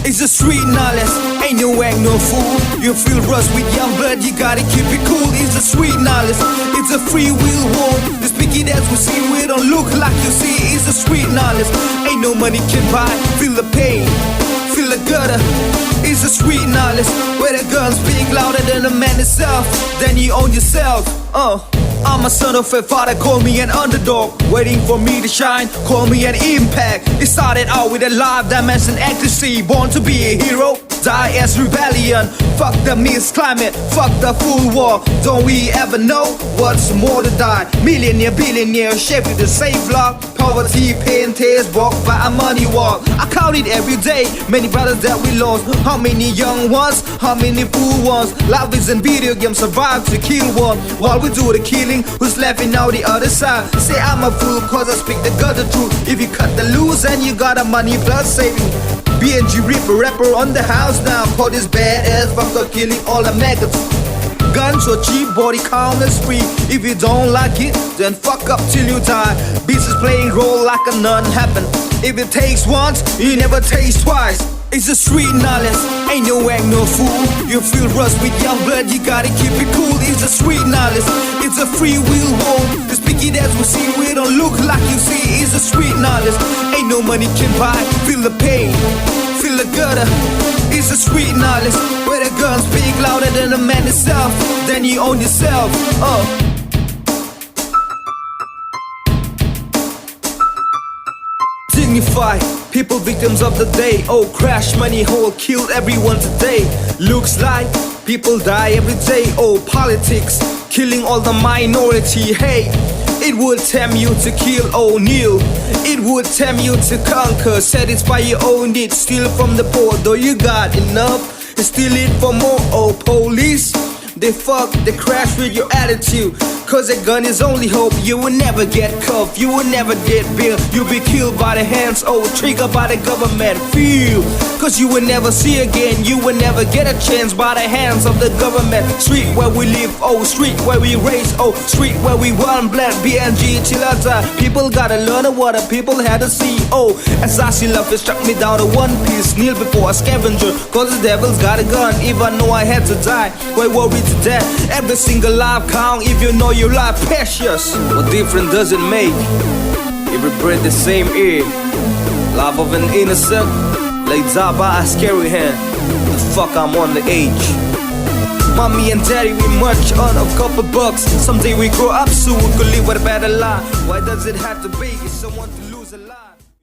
It's a street knowledge, ain't no act, no fool. You feel rust with young blood, you gotta keep it cool. It's a street knowledge, it's a free will war. The speaky that we see, we don't look like you see. It's a street knowledge, ain't no money can buy. Feel the pain, feel the gutter. It's a street knowledge, where the guns speak louder than the man itself. Then you own yourself. I'm a son of a father, call me an underdog. Waiting for me to shine, call me an impact. It started out with a live dimension ecstasy. Born to be a hero, die as rebellion. Fuck the misclimate, fuck the full war. Don't we ever know what's more to die? Millionaire, billionaire, shaped with the safe lock. Poverty, pain, tears, walked by a money walk. I count it every day, many brothers that we lost. How many young ones, how many fool ones? Life is in video games, survive to kill one. While we do the killing, who's laughing out the other side? Say I'm a fool cause I speak the gutter truth. If you cut the loose and you got a money plus saving. BNG Reaper, rapper on the house now. Call this badass fucker killing all the maggots. Guns so cheap, body count is free. If you don't like it, then fuck up till you die. Beats is playing role like a none happened. If it takes once, you never taste twice. It's a street knowledge, ain't no act, no fool. You feel rust with young blood, you gotta keep it cool. It's a street knowledge, it's a free will war. The speaky that we see, we don't look like you see. It's a street knowledge, ain't no money can buy. Feel the pain, feel the gutter. It's a street knowledge, where the guns speak louder than the man itself. Then you own yourself. Dignified, people victims of the day. Crash, money hole, killed everyone today. Looks like people die every day. Politics, killing all the minority. Hey, it would tempt you to kill O'Neal. It would tempt you to conquer. Satisfy your own needs, steal from the poor. Though you got enough, steal it for more. Police, they fuck, they crash with your attitude. Cause a gun is only hope. You will never get cuffed, you will never get bail. You'll be killed by the hands, triggered by the government. Feel, cause you will never see again. You will never get a chance by the hands of the government. Street where we live, street where we race, street where we run black, BNG till I die. People gotta learn what the people had to see. As I see love, it struck me down to one piece. Kneel before a scavenger, cause the devil's got a gun. If I know I had to die, why worry to death? Every single life count if you know your life precious. What difference does it make if we breathe the same air? Life of an innocent laid down by a scary hand. The fuck I'm on the age. Mommy and daddy, we munch on a couple bucks. Someday we grow up so we could live with a better life. Why does it have to be?